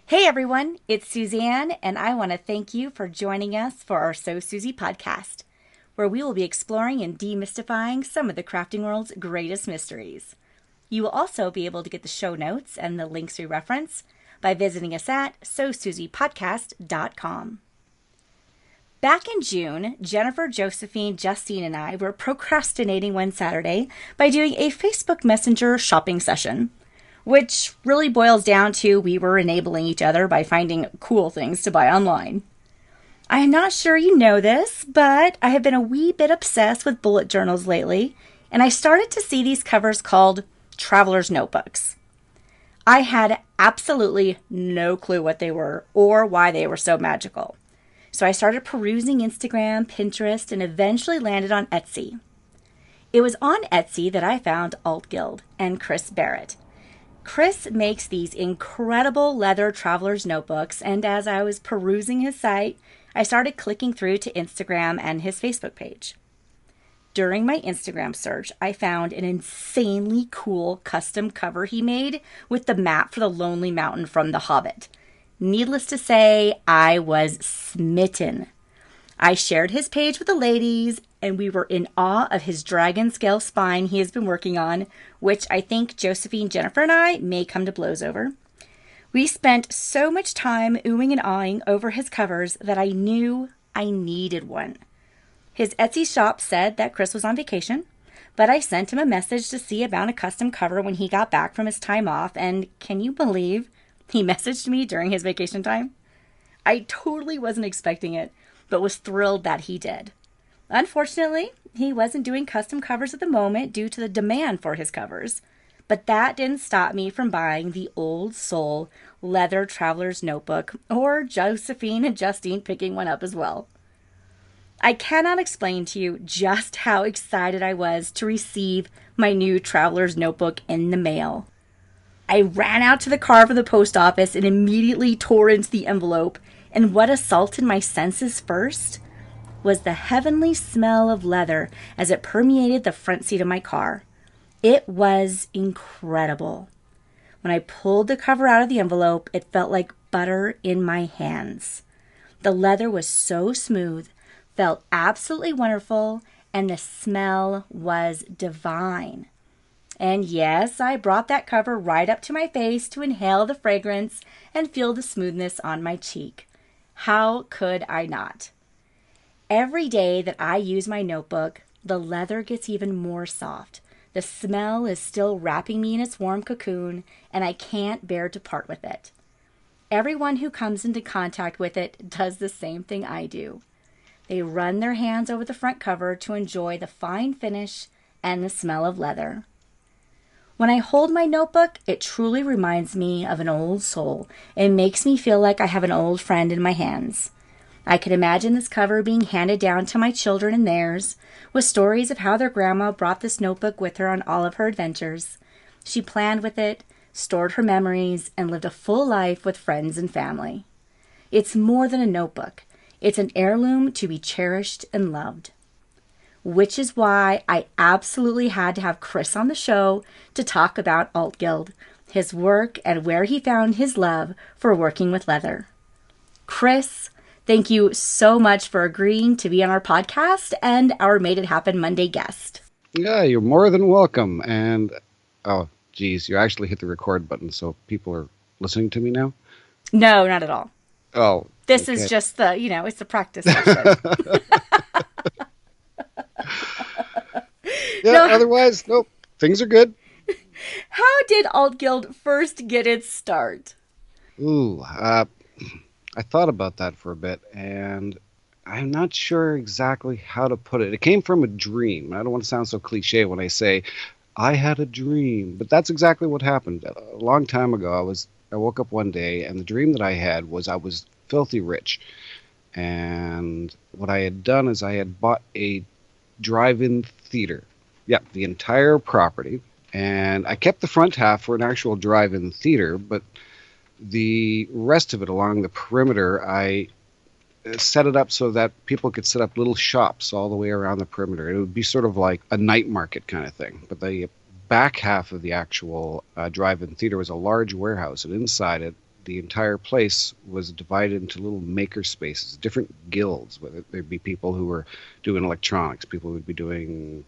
Hey everyone, it's Suzanne, and I want to thank you for joining us for our So Suzy podcast, where we will be exploring and demystifying some of the crafting world's greatest mysteries. You will also be able to get the show notes and the links we reference by visiting us at sosuzypodcast.com. Back in June, Jennifer, Josephine, Justine, and I were procrastinating one Saturday by doing a Facebook Messenger shopping session, which really boils down to we were enabling each other by finding cool things to buy online. I am not sure you know this, but I have been a wee bit obsessed with bullet journals lately, and I started to see these covers called traveler's notebooks. I had absolutely no clue what they were or why they were so magical. So I started perusing Instagram, Pinterest, and eventually landed on Etsy. It was on Etsy that I found AltGuild and Barrett. Chris makes these incredible leather traveler's notebooks, and as I was perusing his site, I started clicking through to Instagram and his Facebook page. During my Instagram search, I found an insanely cool custom cover he made with the map for the Lonely Mountain from The Hobbit. Needless to say, I was smitten. I shared his page with the ladies, and we were in awe of his dragon scale spine he has been working on, which I think Josephine, Jennifer, and I may come to blows over. We spent so much time oohing and awing over his covers that I knew I needed one. His Etsy shop said that Chris was on vacation, but I sent him a message to see about a custom cover when he got back from his time off, and can you believe he messaged me during his vacation time? I totally wasn't expecting it, but was thrilled that he did. Unfortunately, he wasn't doing custom covers at the moment due to the demand for his covers, but that didn't stop me from buying the Old Soul leather traveler's notebook, or Josephine and Justine picking one up as well. I cannot explain to you just how excited I was to receive my new traveler's notebook in the mail. I ran out to the car for the post office and immediately tore into the envelope, and what assaulted my senses first was the heavenly smell of leather as it permeated the front seat of my car. It was incredible. When I pulled the cover out of the envelope, it felt like butter in my hands. The leather was so smooth, felt absolutely wonderful, and the smell was divine. And yes, I brought that cover right up to my face to inhale the fragrance and feel the smoothness on my cheek. How could I not? Every day that I use my notebook, the leather gets even more soft. The smell is still wrapping me in its warm cocoon, and I can't bear to part with it. Everyone who comes into contact with it does the same thing I do. They run their hands over the front cover to enjoy the fine finish and the smell of leather. When I hold my notebook, it truly reminds me of an old soul. It makes me feel like I have an old friend in my hands. I could imagine this cover being handed down to my children and theirs, with stories of how their grandma brought this notebook with her on all of her adventures. She planned with it, stored her memories, and lived a full life with friends and family. It's more than a notebook. It's an heirloom to be cherished and loved. Which is why I absolutely had to have Chris on the show to talk about AltGuild, his work, and where he found his love for working with leather. Chris, thank you so much for agreeing to be on our podcast and our Made It Happen Monday guest. Yeah, you're more than welcome. And, oh, geez, you actually hit the record button, so people are listening to me now? No, not at all. Oh, This okay. is just it's the practice session. Yeah, No. Otherwise, nope, things are good. How did AltGuild first get its start? Ooh, I thought about that for a bit, and I'm not sure exactly how to put it. It came from a dream. I don't want to sound so cliche when I say I had a dream, but that's exactly what happened. A long time ago, I woke up one day, and the dream that I had was I was filthy rich. And what I had done is I had bought a drive-in theater. Yeah, the entire property. And I kept the front half for an actual drive-in theater, but the rest of it along the perimeter, I set it up so that people could set up little shops all the way around the perimeter. It would be sort of like a night market kind of thing. But the back half of the actual drive-in theater was a large warehouse, and inside it the entire place was divided into little maker spaces, different guilds. Whether there'd be people who were doing electronics, people who would be doing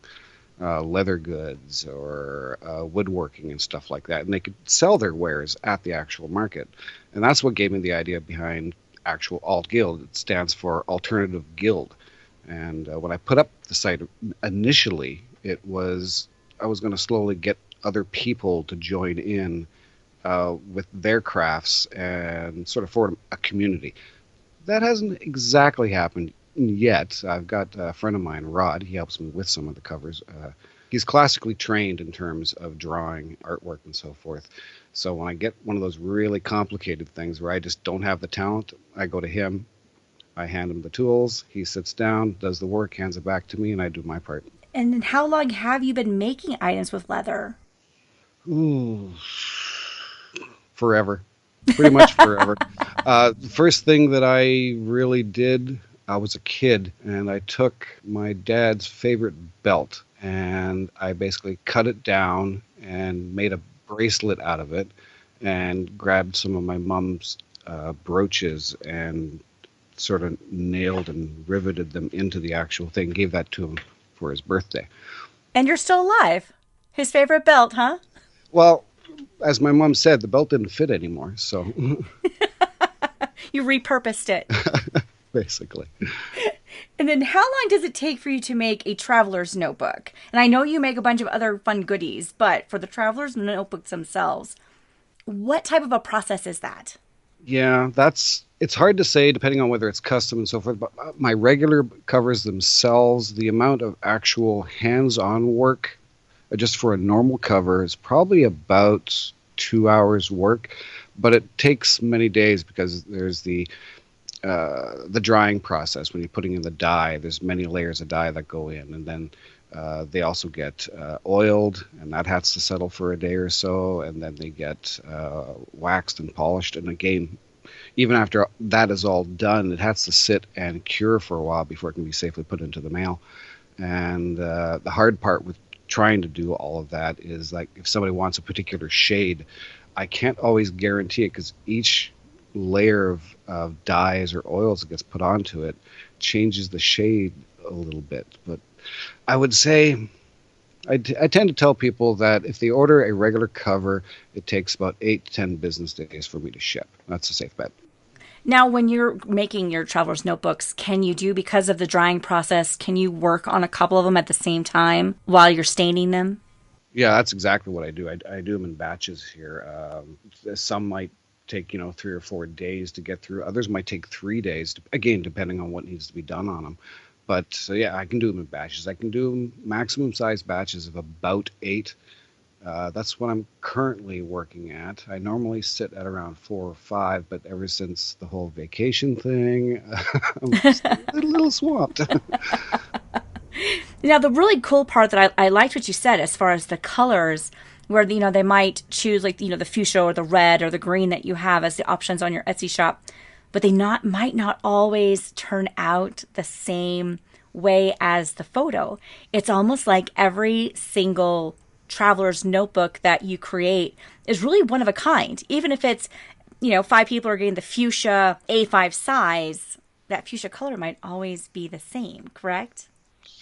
leather goods or woodworking and stuff like that, and they could sell their wares at the actual market. And that's what gave me the idea behind actual AltGuild. It stands for Alternative Guild. And when I put up the site initially, I was going to slowly get other people to join in with their crafts and sort of form a community. That hasn't exactly happened yet. I've got a friend of mine, Rod. He helps me with some of the covers. He's classically trained in terms of drawing, artwork, and so forth. So when I get one of those really complicated things where I just don't have the talent, I go to him. I hand him the tools. He sits down, does the work, hands it back to me, and I do my part. And how long have you been making items with leather? Ooh, forever. Pretty much forever. The first thing that I really did, I was a kid, and I took my dad's favorite belt, and I basically cut it down and made a bracelet out of it, and grabbed some of my mom's brooches and sort of nailed and riveted them into the actual thing. Gave that to him for his birthday. And you're still alive. His favorite belt, huh? Well, as my mom said, the belt didn't fit anymore, so You repurposed it. basically. And then how long does it take for you to make a traveler's notebook? And I know you make a bunch of other fun goodies, but for the traveler's notebooks themselves, what type of a process is that? Yeah, it's hard to say depending on whether it's custom and so forth, but my regular covers themselves, the amount of actual hands-on work just for a normal cover is probably about 2 hours work, but it takes many days because there's the drying process. When you're putting in the dye, there's many layers of dye that go in, and then they also get oiled, and that has to settle for a day or so, and then they get waxed and polished. And again, even after that is all done, it has to sit and cure for a while before it can be safely put into the mail. And the hard part with trying to do all of that is, like, if somebody wants a particular shade, I can't always guarantee it because each layer of dyes or oils that gets put onto it changes the shade a little bit. But I would say I tend to tell people that if they order a regular cover, it takes about 8 to 10 business days for me to ship. That's a safe bet. Now, when you're making your traveler's notebooks, because of the drying process, can you work on a couple of them at the same time while you're staining them? Yeah, that's exactly what I do. I do them in batches here. Some might take 3 or 4 days to get through. Others might take 3 days, again, depending on what needs to be done on them. But so yeah, I can do them in batches. I can do maximum size batches of about 8. That's what I'm currently working at. I normally sit at around 4 or 5, but ever since the whole vacation thing, I'm just a little swamped. Now, the really cool part that I liked what you said as far as the colors, where they might choose the fuchsia or the red or the green that you have as the options on your Etsy shop, but they might not always turn out the same way as the photo. It's almost like every single traveler's notebook that you create is really one of a kind. Even if it's 5 people are getting the fuchsia A5 size, that fuchsia color might always be the same, correct?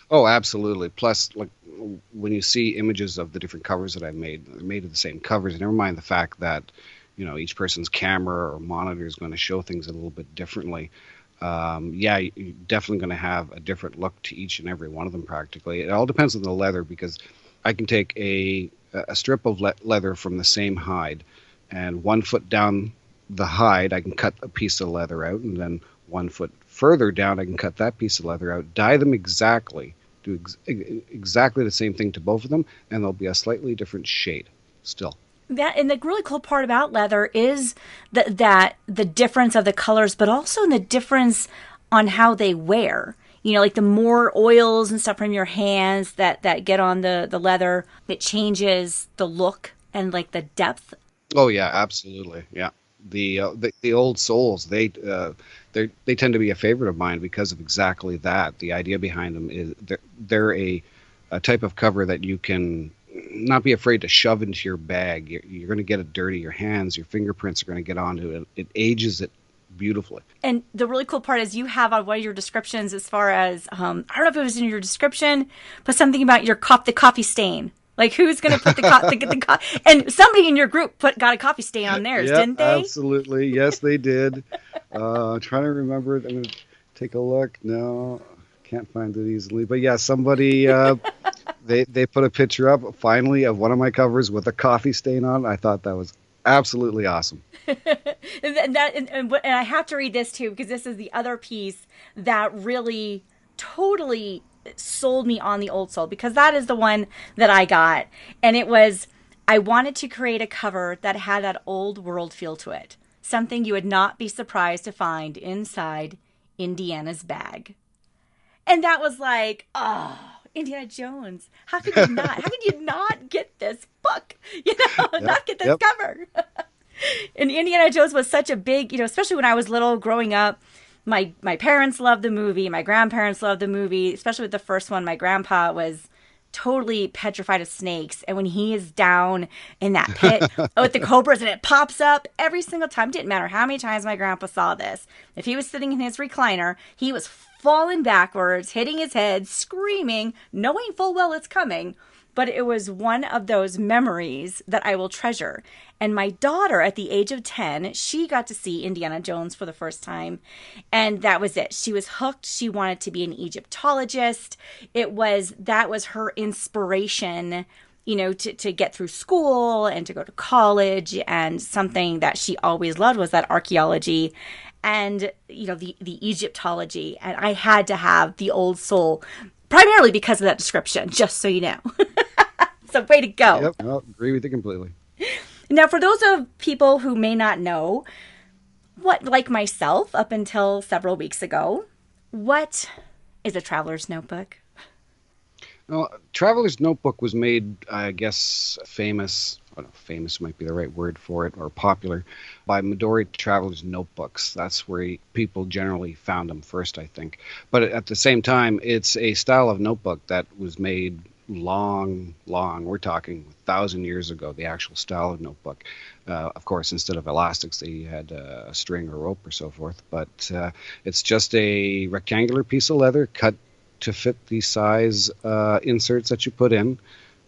Oh, absolutely. Plus, like, when you see images of the different covers that they're made of the same covers. And never mind the fact that each person's camera or monitor is going to show things a little bit differently. Yeah, you're definitely going to have a different look to each and every one of them. Practically, it all depends on the leather, because I can take a strip of leather from the same hide, and 1 foot down the hide, I can cut a piece of leather out, and then 1 foot further down, I can cut that piece of leather out, dye them exactly, do exactly the same thing to both of them, and there'll be a slightly different shade still. And the really cool part about leather is that the difference of the colors, but also the difference on how they wear. Like the more oils and stuff from your hands that get on the leather, it changes the look and like the depth. Oh yeah, absolutely. Yeah, the old souls, they tend to be a favorite of mine because of exactly that. The idea behind them is they're a type of cover that you can not be afraid to shove into your bag. You're going to get it dirty. Your hands, your fingerprints are going to get onto it. It ages it beautifully. And the really cool part is you have on one of your descriptions as far as, I don't know if it was in your description, but something about the coffee stain. Like, who's going to put the and somebody in your group got a coffee stain on theirs, Yep, didn't they? absolutely. Yes, they did. Trying to remember it. I'm going to take a look. No, can't find it easily. But yeah, somebody, they put a picture up finally of one of my covers with a coffee stain on it. I thought that was absolutely awesome. And I have to read this too, because this is the other piece that really totally sold me on the Old Soul, because that is the one that I got. And it was, I wanted to create a cover that had that old world feel to it. Something you would not be surprised to find inside Indiana's bag. And that was like, oh, Indiana Jones. How could you not? How could you not get this book? Yep, Not get this yep. cover. And Indiana Jones was such a big, especially when I was little growing up. My parents loved the movie. My grandparents loved the movie, especially with the first one. My grandpa was totally petrified of snakes. And when he is down in that pit with the cobras and it pops up every single time, didn't matter how many times my grandpa saw this. If he was sitting in his recliner, he was falling backwards, hitting his head, screaming, knowing full well it's coming. But it was one of those memories that I will treasure. And my daughter, at the age of 10, she got to see Indiana Jones for the first time. And that was it. She was hooked. She wanted to be an Egyptologist. That was her inspiration, to get through school and to go to college. And something that she always loved was that archaeology and, the Egyptology. And I had to have the Old Soul, primarily because of that description, just so you know. So way to go. Yep, I'll agree with you completely. Now, for those of people who may not know, like myself, up until several weeks ago, what is a traveler's notebook? Well, Traveler's Notebook was made, I guess, famous. I don't know, famous might be the right word for it, or popular, by Midori Traveler's Notebooks. That's where people generally found them first, I think. But at the same time, it's a style of notebook that was made long, we're talking 1,000 years ago, the actual style of notebook. Of course, instead of elastics, they had a string or rope or so forth. But it's just a rectangular piece of leather cut to fit the size inserts that you put in.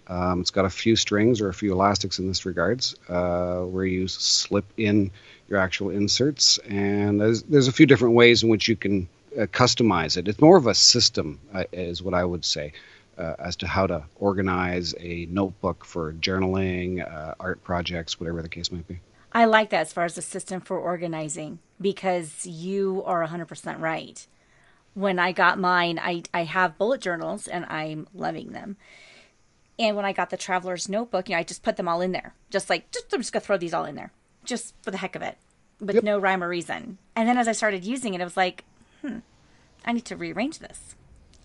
It's got a few strings or a few elastics in this regards, where you slip in your actual inserts. And there's a few different ways in which you can customize it. It's more of a system, is what I would say, as to how to organize a notebook for journaling, art projects, whatever the case might be. I like that as far as the system for organizing, because you are 100% right. When I got mine, I have bullet journals and I'm loving them. And when I got the Traveler's Notebook, I just put them all in there. I'm just going to throw these all in there, just for the heck of it, with no rhyme or reason. And then as I started using it, I was like, I need to rearrange this.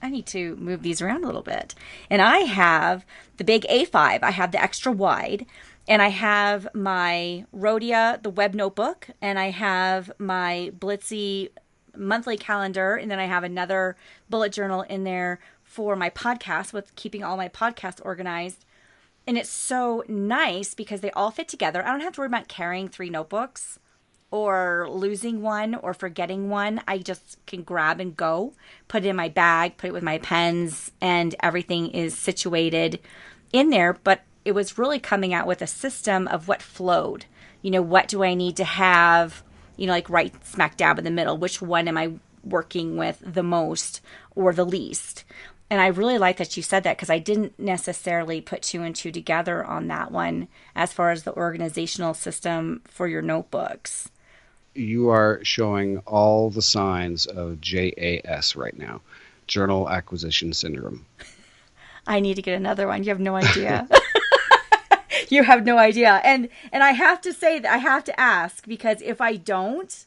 I need to move these around a little bit. And I have the big A5. I have the extra wide. And I have my Rhodia, the web notebook. And I have my Blitzy monthly calendar. And then I have another bullet journal in there for my podcast, with keeping all my podcasts organized. And it's so nice because they all fit together. I don't have to worry about carrying 3 notebooks or losing one or forgetting one. I just can grab and go, put it in my bag, put it with my pens, and everything is situated in there. But it was really coming out with a system of what flowed. What do I need to have, like right smack dab in the middle? Which one am I working with the most or the least? And I really like that you said that, because I didn't necessarily put 2 and 2 together on that one as far as the organizational system for your notebooks. You are showing all the signs of JAS right now, Journal Acquisition Syndrome. I need to get another one. You have no idea. You have no idea. And I have to say that I have to ask, because if I don't,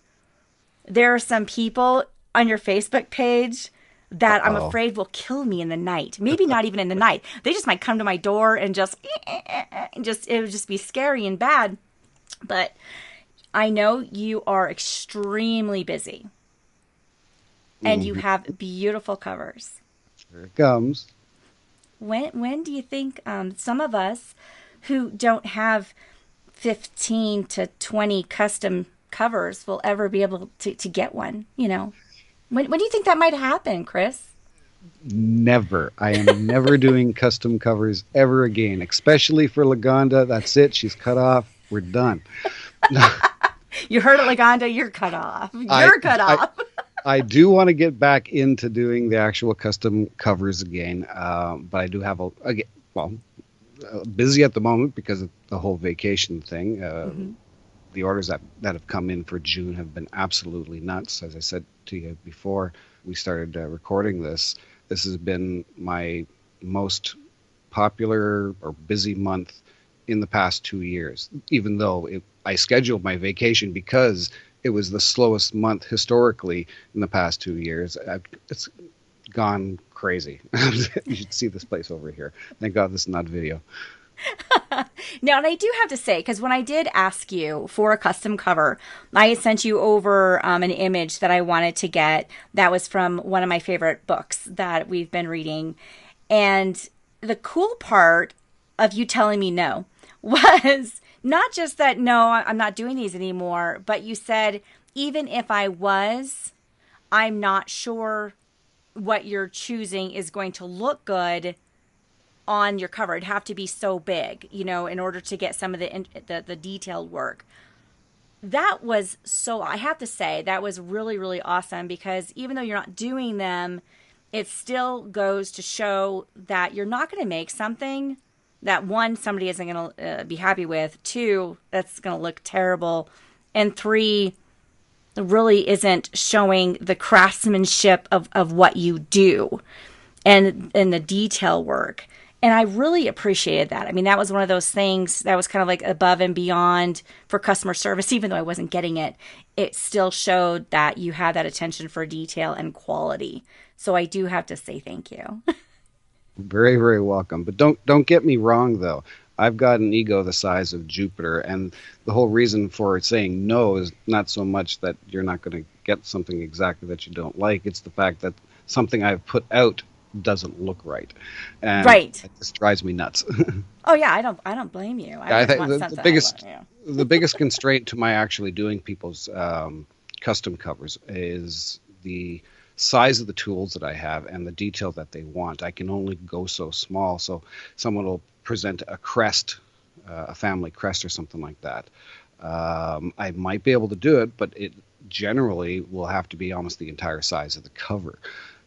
there are some people on your Facebook page that I'm afraid will kill me in the night. Maybe not even in the night. They just might come to my door and it would just be scary and bad. But I know you are extremely busy. And you have beautiful covers. Here it comes. When do you think some of us who don't have 15 to 20 custom covers will ever be able to get one? When do you think that might happen, Chris? Never. I am never doing custom covers ever again, especially for Lagonda. That's it. She's cut off. We're done. You heard it, Lagonda. You're cut off. I, You're cut I, off. I do want to get back into doing the actual custom covers again, but I do have busy at the moment because of the whole vacation thing. The orders that have come in for June have been absolutely nuts. As I said to you before we started recording this, this has been my most popular or busy month in the past 2 years, even though I scheduled my vacation because it was the slowest month historically in the past 2 years. It's gone crazy. You should see this place over here. Thank God this is not video. Now, and I do have to say, because when I did ask you for a custom cover, I had sent you over an image that I wanted to get that was from one of my favorite books that we've been reading. And the cool part of you telling me no was not just that, no, I'm not doing these anymore, but you said, even if I was, I'm not sure what you're choosing is going to look good on your cover. It'd have to be so big, in order to get some of the detailed work. That was so, I have to say, that was really, really awesome, because even though you're not doing them, it still goes to show that you're not going to make something that, one, somebody isn't going to be happy with, two, that's going to look terrible, and three, really isn't showing the craftsmanship of what you do and the detail work. And I really appreciated that. I mean, that was one of those things that was kind of like above and beyond for customer service. Even though I wasn't getting it, it still showed that you had that attention for detail and quality. So I do have to say thank you. Very, very welcome. But don't get me wrong though. I've got an ego the size of Jupiter, and the whole reason for saying no is not so much that you're not going to get something exactly that you don't like. It's the fact that something I've put out doesn't look right, and Right. it just drives me nuts. Oh yeah, I don't blame you. I I just think want the something biggest I want. the biggest constraint to my actually doing people's custom covers is the size of the tools that I have and the detail that they want. I can only go so small. So someone will present a crest, a family crest or something like that. I might be able to do it, but it generally will have to be almost the entire size of the cover.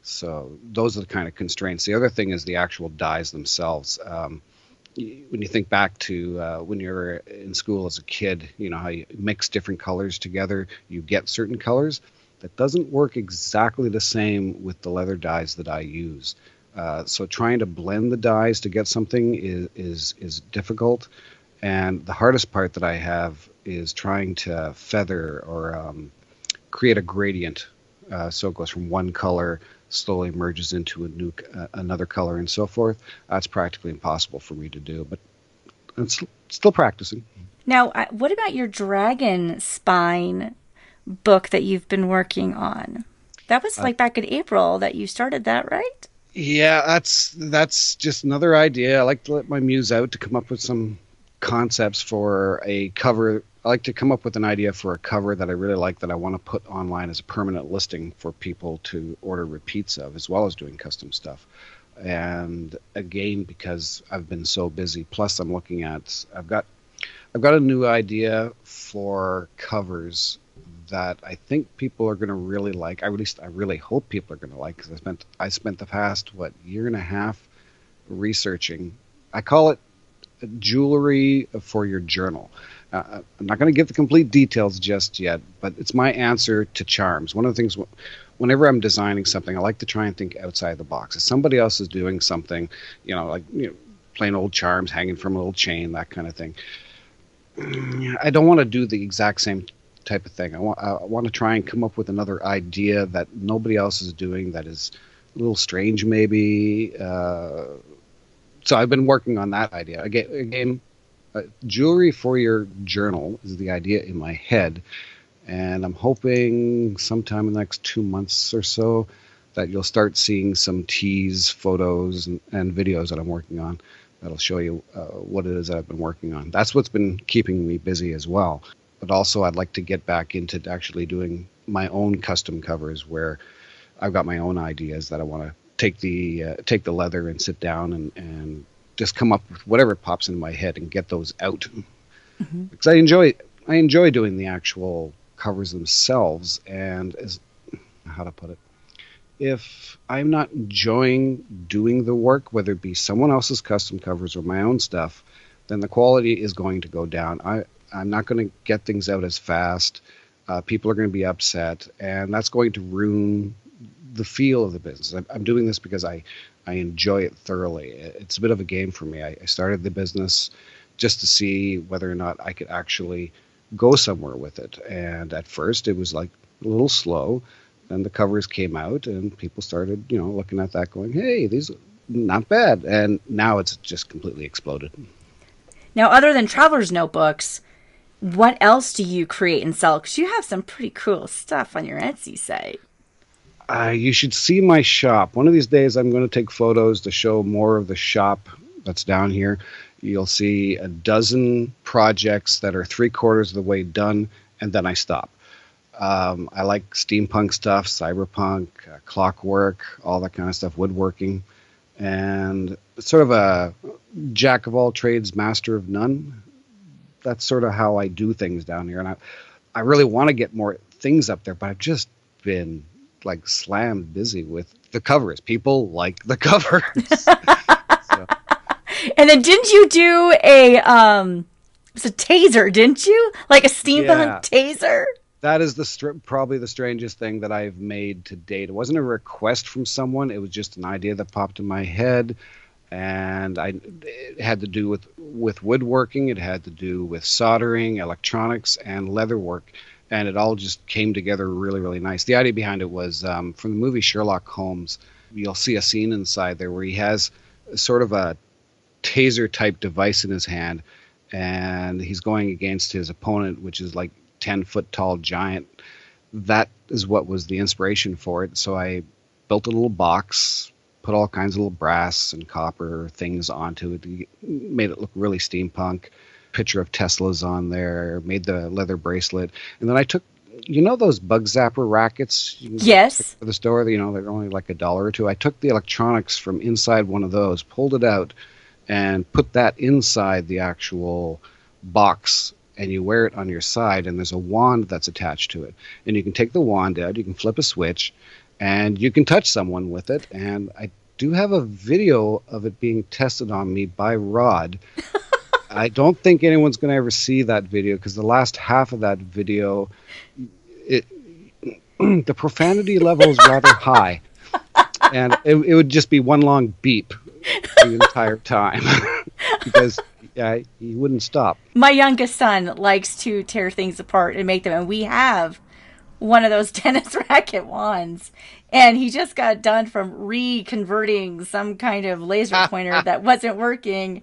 So those are the kind of constraints. The other thing is the actual dies themselves. When you think back to when you were in school as a kid, you know how you mix different colors together, you get certain colors. That doesn't work exactly the same with the leather dyes that I use. So trying to blend the dyes to get something is difficult. And the hardest part that I have is trying to feather or create a gradient. So it goes from one color, slowly merges into another color, and so forth. That's practically impossible for me to do, but I'm still practicing. Now, what about your dragon spine book that you've been working on? That was Uh, like back in April that you started that, right? yeah, that's just another idea. I like to let my muse out to come up with some concepts for a cover. I like to come up with an idea for a cover that I really like that I want to put online as a permanent listing for people to order repeats of, as well as doing custom stuff. And again, because I've been so busy, plus I've got a new idea for covers that I think people are going to really like. At least I really hope people are going to like, because I spent the past year and a half researching. I call it jewelry for your journal. I'm not going to give the complete details just yet, but it's my answer to charms. One of the things, whenever I'm designing something, I like to try and think outside the box. If somebody else is doing something, plain old charms hanging from a little chain, that kind of thing, I don't want to do the exact same type of thing. I want to try and come up with another idea that nobody else is doing that is a little strange, maybe. So I've been working on that idea. Again, jewelry for your journal is the idea in my head, and I'm hoping sometime in the next 2 months or so that you'll start seeing some tease photos and videos that I'm working on that'll show you what it is that I've been working on. That's what's been keeping me busy as well. But also, I'd like to get back into actually doing my own custom covers where I've got my own ideas that I want to take the leather and sit down and just come up with whatever pops into my head and get those out. Mm-hmm. Because I enjoy doing the actual covers themselves, and how to put it, if I'm not enjoying doing the work, whether it be someone else's custom covers or my own stuff, then the quality is going to go down. I'm not going to get things out as fast. People are going to be upset, and that's going to ruin the feel of the business. I'm doing this because I enjoy it thoroughly. It's a bit of a game for me. I started the business just to see whether or not I could actually go somewhere with it. And at first it was like a little slow. Then the covers came out and people started, looking at that going, hey, these are not bad. And now it's just completely exploded. Now, other than Traveler's Notebooks, what else do you create and sell? Because you have some pretty cool stuff on your Etsy site. You should see my shop. One of these days I'm going to take photos to show more of the shop that's down here. You'll see a dozen projects that are 3/4 of the way done, and then I stop. I like steampunk stuff, cyberpunk, clockwork, all that kind of stuff, woodworking, and it's sort of a jack of all trades, master of none. That's sort of how I do things down here, and I really want to get more things up there, but I've just been like slammed busy with the covers. People like the covers. So. And then didn't you do a taser, didn't you? Like a steampunk taser? That is probably the strangest thing that I've made to date. It wasn't a request from someone. It was just an idea that popped in my head. And it had to do with woodworking. It had to do with soldering, electronics, and leatherwork. And it all just came together really, really nice. The idea behind it was from the movie Sherlock Holmes. You'll see a scene inside there where he has sort of a taser-type device in his hand, and he's going against his opponent, which is like 10-foot-tall giant. That is what was the inspiration for it. So I built a little box, put all kinds of little brass and copper things onto it, made it look really steampunk. Picture of Tesla's on there, made the leather bracelet, and then I took, those bug zapper rackets? Yes. For the store, they're only like $1 or $2. I took the electronics from inside one of those, pulled it out, and put that inside the actual box, and you wear it on your side, and there's a wand that's attached to it. And you can take the wand out, you can flip a switch, and you can touch someone with it. And I do have a video of it being tested on me by Rod. I don't think anyone's going to ever see that video because the last half of that video, the profanity level is rather high. And it would just be one long beep the entire time because he wouldn't stop. My youngest son likes to tear things apart and make them, and we have one of those tennis racket wands, and he just got done from reconverting some kind of laser pointer that wasn't working,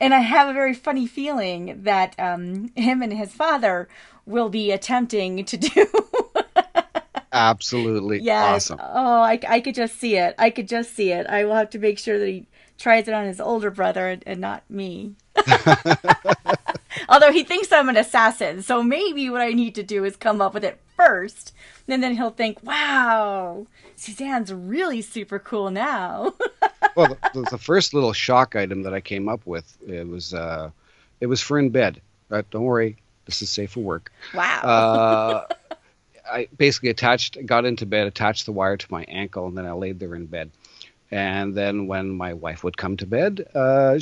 and I have a very funny feeling that him and his father will be attempting to do. Absolutely. Yes. Awesome. Oh, I could just see it. I will have to make sure that he tries it on his older brother and not me. Although he thinks I'm an assassin, so maybe what I need to do is come up with it first, and then he'll think, wow, Suzanne's really super cool now. Well, the first little shock item that I came up with, it was for in bed. Don't worry, this is safe for work. Wow. I basically got into bed, attached the wire to my ankle, and then I laid there in bed. And then when my wife would come to bed,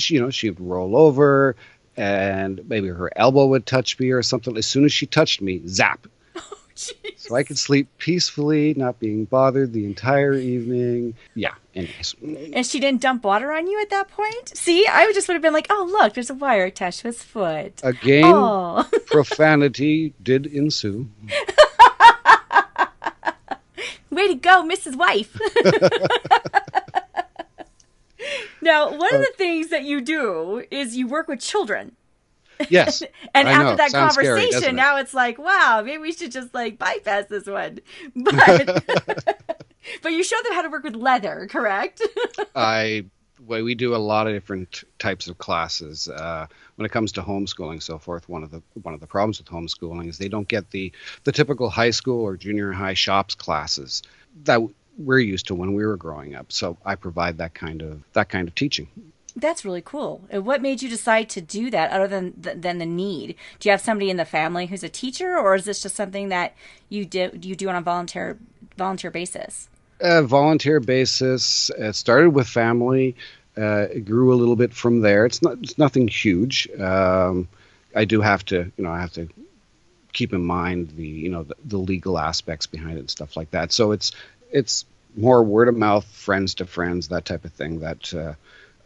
she would roll over, and maybe her elbow would touch me or something. As soon as she touched me, zap. Oh, jeez. So I could sleep peacefully, not being bothered the entire evening. Yeah, anyways. And she didn't dump water on you at that point? See, I would have been like, oh, look, there's a wire attached to his foot. Again, profanity did ensue. Way to go, Mrs. Wife. Now, one of the things that you do is you work with children. Yes. And after that Sounds conversation, scary, now it's like, wow, maybe we should just bypass this one. But But you showed them how to work with leather, correct? I well, we do a lot of different types of classes. When it comes to homeschooling, so forth, one of the problems with homeschooling is they don't get the typical high school or junior high shops classes that we're used to when we were growing up. So I provide that kind of teaching. That's really cool. And what made you decide to do that other than the need? Do you have somebody in the family who's a teacher, or is this just something that you do on a volunteer basis? Volunteer basis. It started with family. It grew a little bit from there. It's nothing huge. I do have to, I have to keep in mind the legal aspects behind it and stuff like that. So it's more word of mouth, friends to friends, that type of thing. That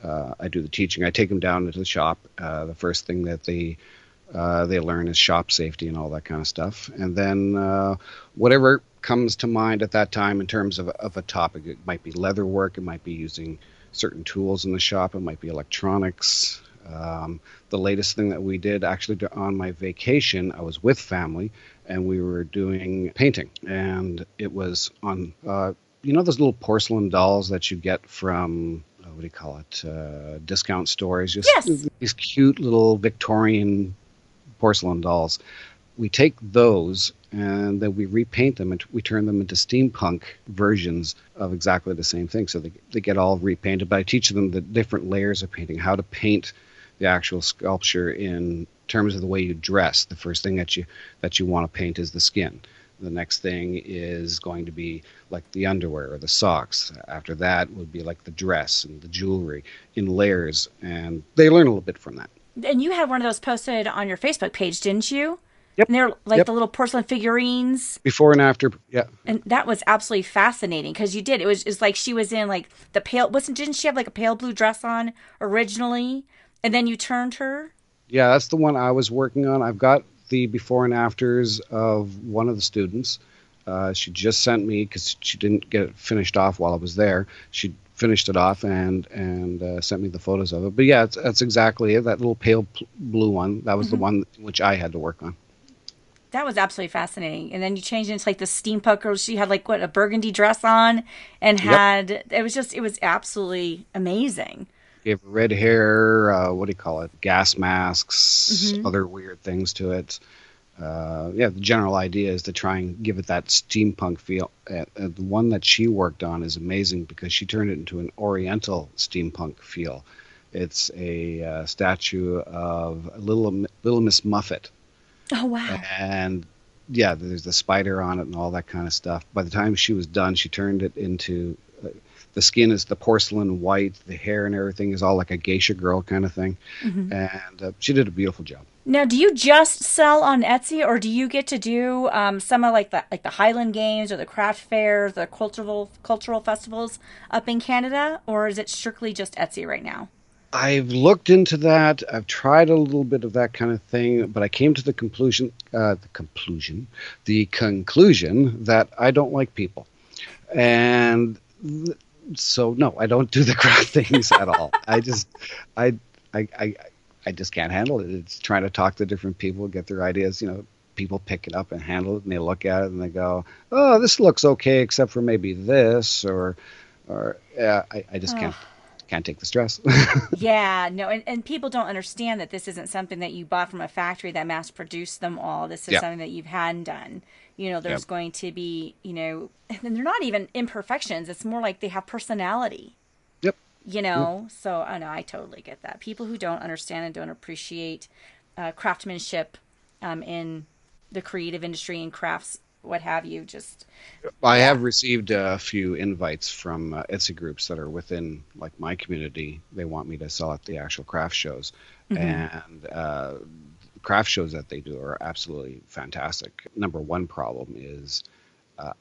I do the teaching. I take them down to the shop. The first thing that they learn is shop safety and all that kind of stuff, and then whatever comes to mind at that time in terms of a topic. It might be leather work. It might be using certain tools in the shop. It might be electronics. The latest thing that we did, actually on my vacation, I was with family and we were doing painting, and it was on those little porcelain dolls that you get from what do you call it, discount stores, just Yes. these cute little Victorian porcelain dolls. We take those and then we repaint them and we turn them into steampunk versions of exactly the same thing. So they get all repainted, but I teach them the different layers of painting, how to paint the actual sculpture in terms of the way you dress. The first thing that you want to paint is the skin. The next thing is going to be like the underwear or the socks. After that would be like the dress and the jewelry in layers, and they learn a little bit from that. And you had one of those posted on your Facebook page, didn't you? Yep. And they're like Yep. the little porcelain figurines. Before and after. Yeah. And that was absolutely fascinating because you did. It's like she was in like the pale, didn't she have like a pale blue dress on originally? And then you turned her? Yeah, that's the one I was working on. I've got the before and afters of one of the students. She just sent me, because she didn't get it finished off while I was there. She finished it off and sent me the photos of it. But yeah, that's exactly it. That little pale blue one. That was the one which I had to work on. That was absolutely fascinating. And then you changed into like the steampunk girl. She had like what, a burgundy dress on and Yep. it was absolutely amazing. Gave her red hair. What do you call it? Gas masks. Hmm. Other weird things to it. Yeah, the general idea is to try and give it that steampunk feel. The one that she worked on is amazing because she turned it into an Oriental steampunk feel. It's a statue of Little Miss Muffet, Oh, wow. and yeah, there's the spider on it and all that kind of stuff. By the time she was done, she turned it into the skin is the porcelain white, the hair and everything is all like a geisha girl kind of thing, and she did a beautiful job. Now, do you just sell on Etsy, or do you get to do some of like the Highland Games or the craft fairs, the cultural festivals up in Canada, or is it strictly just Etsy right now? I've looked into that. I've tried a little bit of that kind of thing, but I came to the conclusion that I don't like people, and so no, I don't do the craft things at all. I, I, I just can't handle it. It's trying to talk to different people, get their ideas. People pick it up and handle it, and they look at it and they go, "Oh, this looks okay, except for maybe this," or yeah, I just can't take the stress. Yeah, no, and people don't understand that this isn't something that you bought from a factory that mass produced them all. This is Yeah. something that you've hand done. Yep. There's going to be, and they're not even imperfections. It's more like they have personality, Yep. Yep. So I know I totally get that. People who don't understand and don't appreciate craftsmanship in the creative industry and crafts, what have you, just, I yeah. have received a few invites from Etsy groups that are within like my community. They want me to sell at the actual craft shows, and craft shows that they do are absolutely fantastic. Number one problem is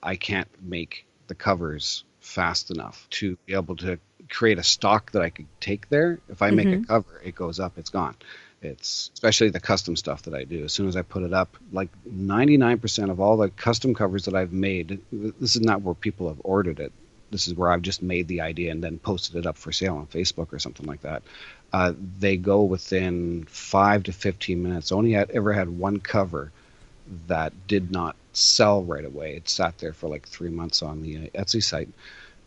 I can't make the covers fast enough to be able to create a stock that I could take there. If I make a cover, it goes up, it's gone. It's especially the custom stuff that I do. As soon as I put it up, like 99% of all the custom covers that I've made, this is not where people have ordered it. This is where I've just made the idea and then posted it up for sale on Facebook or something like that. They go within 5 to 15 minutes. Only ever had one cover that did not sell right away. It sat there for like 3 months on the Etsy site,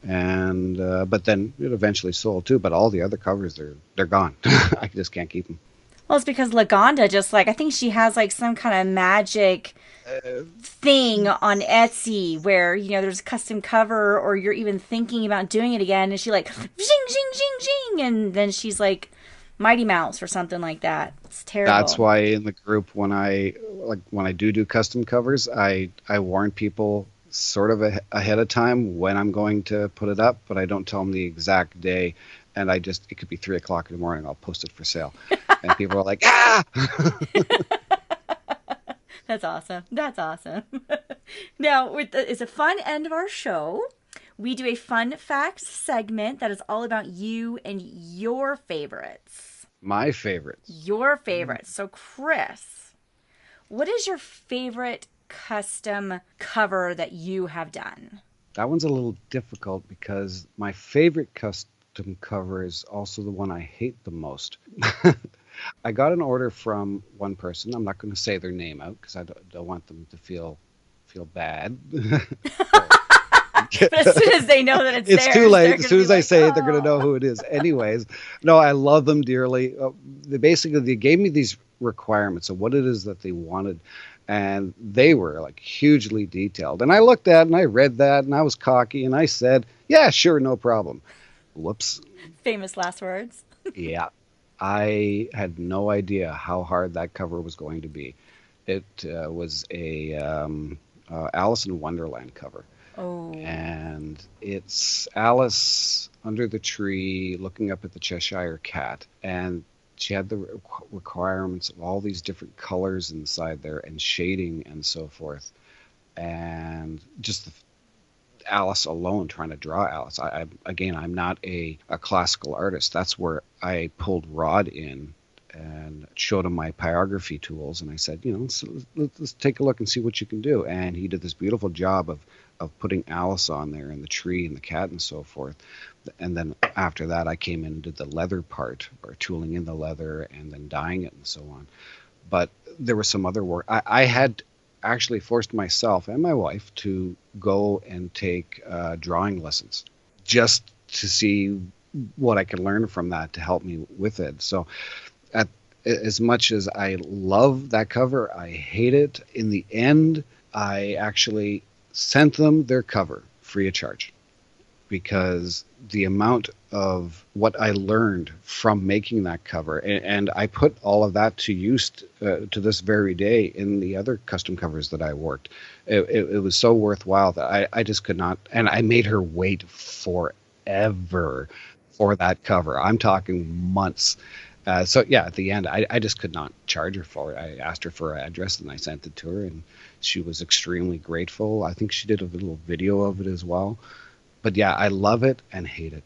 and but then it eventually sold too. But all the other covers, they're gone. I just can't keep them. Well, it's because Lagonda just like, I think she has like some kind of magic thing on Etsy where, there's a custom cover or you're even thinking about doing it again and she like zing zing zing zing and then she's like Mighty Mouse or something like that. It's That's terrible. why in the group when I do custom covers, I warn people sort of ahead of time when I'm going to put it up, but I don't tell them the exact day. And it could be 3 o'clock in the morning. I'll post it for sale, and people are like, ah. That's awesome. That's awesome. Now, it's a fun end of our show. We do a fun facts segment that is all about you and your favorites. My favorites. Your favorites. So, Chris, what is your favorite custom cover that you have done? That one's a little difficult because my favorite custom cover is also the one I hate the most. I got an order from one person. I'm not going to say their name out because I don't want them to feel bad. But as soon as they know that it's It's theirs, too late. As they're soon going to as be I like, say it, they're going to know oh. who it is. Anyways, no, I love them dearly. They gave me these requirements of what it is that they wanted, and they were like hugely detailed. And I looked at it and I read that and I was cocky and I said, "Yeah, sure, no problem." Whoops. Famous last words. Yeah, I had no idea how hard that cover was going to be. It was a Alice in Wonderland cover. Oh. And it's Alice under the tree looking up at the Cheshire Cat. And she had the requirements of all these different colors inside there and shading and so forth. And just Alice alone, trying to draw Alice. I'm not a classical artist. That's where I pulled Rod in and showed him my pyrography tools. And I said, let's take a look and see what you can do. And he did this beautiful job of putting Alice on there and the tree and the cat and so forth. And then after that, I came in and did the leather part, or tooling in the leather and then dyeing it and so on. But there was some other work. I had actually forced myself and my wife to go and take drawing lessons just to see what I could learn from that to help me with it. So as much as I love that cover, I hate it. In the end, I actually sent them their cover free of charge because the amount of what I learned from making that cover, and I put all of that to use to this very day in the other custom covers that I worked. It was so worthwhile that I just could not, and I made her wait forever for that cover. I'm talking months. So yeah, at the end, I just could not charge her for it. I asked her for her address and I sent it to her, and she was extremely grateful. I think she did a little video of it as well. But yeah, I love it and hate it.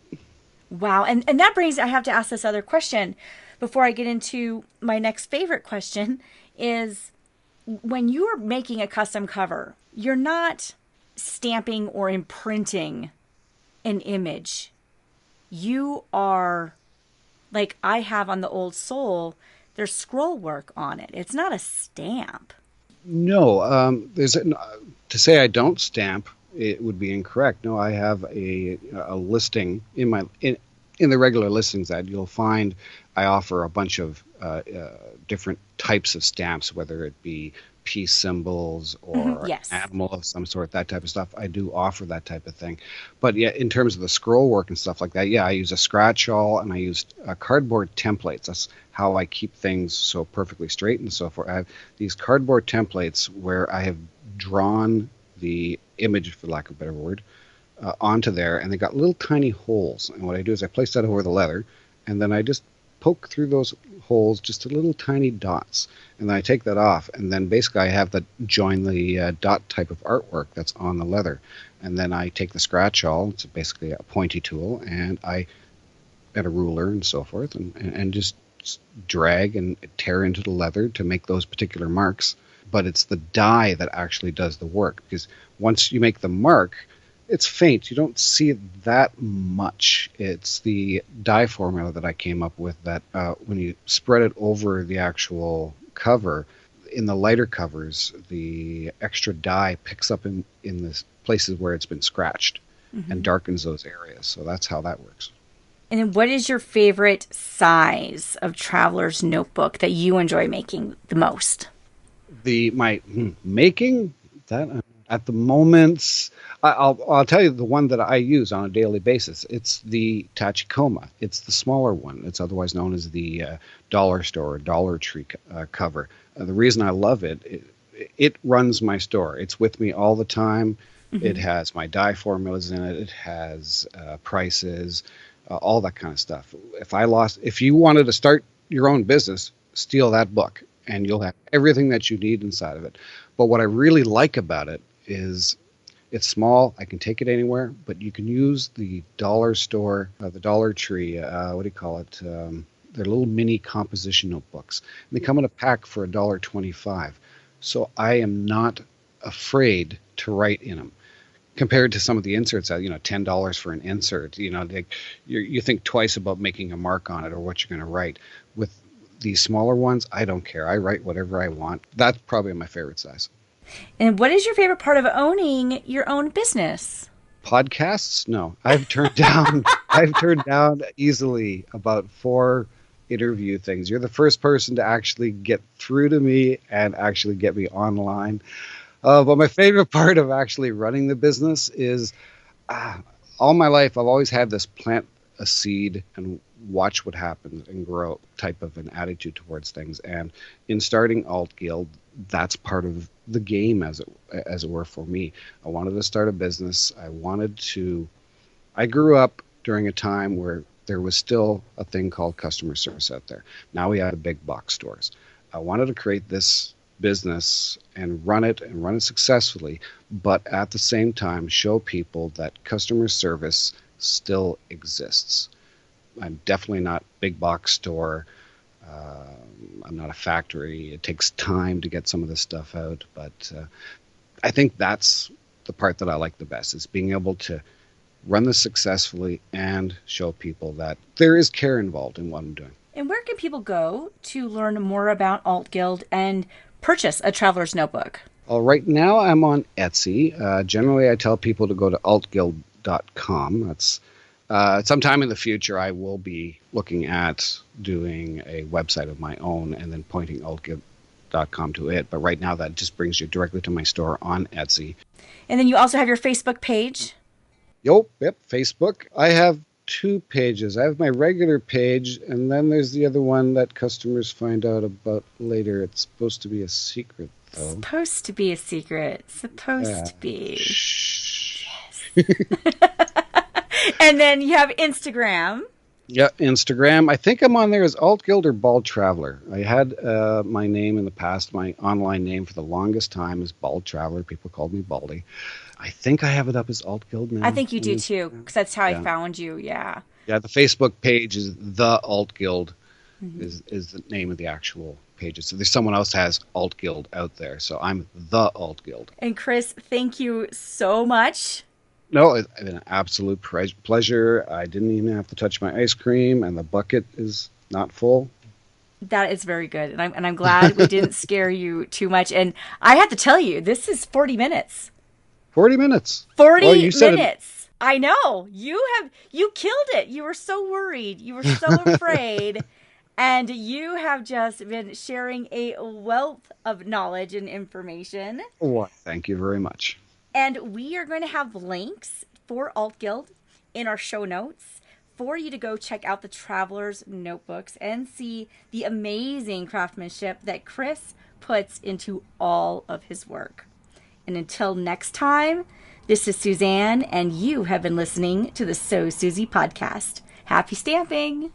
Wow. And that brings, I have to ask this other question before I get into my next favorite question is when you are making a custom cover, you're not stamping or imprinting an image. You are, like I have on the Old Soul, there's scroll work on it. It's not a stamp. No, to say I don't stamp, it would be incorrect. No, I have a listing in the regular listings that you'll find. I offer a bunch of different types of stamps, whether it be peace symbols or Yes. animal of some sort, that type of stuff. I do offer that type of thing. But yeah, in terms of the scroll work and stuff like that, yeah, I use a scratch awl and I use cardboard templates. That's how I keep things so perfectly straight and so forth. I have these cardboard templates where I have drawn the image, for lack of a better word, onto there, and they got little tiny holes. And what I do is I place that over the leather, and then I just poke through those holes just a little tiny dots, and then I take that off, and then basically I have that join the dot type of artwork that's on the leather, and then I take the scratch awl, it's basically a pointy tool, and I at a ruler and so forth, and just drag and tear into the leather to make those particular marks. But it's the dye that actually does the work, because once you make the mark, it's faint. You don't see it that much. It's the dye formula that I came up with that when you spread it over the actual cover, in the lighter covers, the extra dye picks up in the places where it's been scratched and darkens those areas. So that's how that works. And then what is your favorite size of traveler's notebook that you enjoy making the most? My making that at the moment, I'll tell you the one that I use on a daily basis. It's the Tachikoma. It's the smaller one. It's otherwise known as the dollar store or Dollar Tree cover. The reason I love it runs my store. It's with me all the time. It has my dye formulas in it. It has prices, all that kind of stuff. If you wanted to start your own business, steal that book and you'll have everything that you need inside of it. But what I really like about it is it's small. I can take it anywhere, but you can use the dollar store, the Dollar Tree, what do you call it? They're little mini composition notebooks. And they come in a pack for $1.25. So I am not afraid to write in them. Compared to some of the inserts, $10 for an insert, you think twice about making a mark on it or what you're going to write. With these smaller ones, I don't care. I write whatever I want. That's probably my favorite size. And what is your favorite part of owning your own business? Podcasts? No, I've turned down easily about 4 interview things. You're the first person to actually get through to me and actually get me online. But my favorite part of actually running the business is all my life I've always had this plant a seed and watch what happens and grow type of an attitude towards things. And in starting AltGuild, that's part of the game as it were for me. I wanted to start a business. I grew up during a time where there was still a thing called customer service out there. Now we have the big box stores. I wanted to create this business and run it successfully, but at the same time show people that customer service still exists. I'm definitely not big box store. I'm not a factory. It takes time to get some of this stuff out, but I think that's the part that I like the best, is being able to run this successfully and show people that there is care involved in what I'm doing. And where can people go to learn more about AltGuild and purchase a traveler's notebook? Right now I'm on Etsy. Generally, I tell people to go to altguild.com. That's sometime in the future, I will be looking at doing a website of my own and then pointing altguild.com to it. But right now, that just brings you directly to my store on Etsy. And then you also have your Facebook page. Yep, Facebook. I have 2 pages. I have my regular page, and then there's the other one that customers find out about later. It's supposed to be a secret, though. Supposed to be a secret. Supposed to be. Shh. Yes. And then you have Instagram. Yeah, Instagram. I think I'm on there as AltGuild or Bald Traveler. I had my name in the past. My online name for the longest time is Bald Traveler. People called me Baldy. I think I have it up as AltGuild now. I think you do too, because that's how I found you. Yeah. Yeah, the Facebook page is the AltGuild, is the name of the actual pages. So there's someone else has AltGuild out there. So I'm the AltGuild. And Chris, thank you so much. No, it's been an absolute pleasure. I didn't even have to touch my ice cream, and the bucket is not full. That is very good. And I'm glad we didn't scare you too much. And I have to tell you, this is 40 minutes. 40 minutes. 40 minutes. I know. You killed it. You were so worried. You were so afraid. And you have just been sharing a wealth of knowledge and information. Well, thank you very much. And we are going to have links for AltGuild in our show notes for you to go check out the Traveler's Notebooks and see the amazing craftsmanship that Chris puts into all of his work. And until next time, this is Suzanne, and you have been listening to the So Suzy podcast. Happy stamping!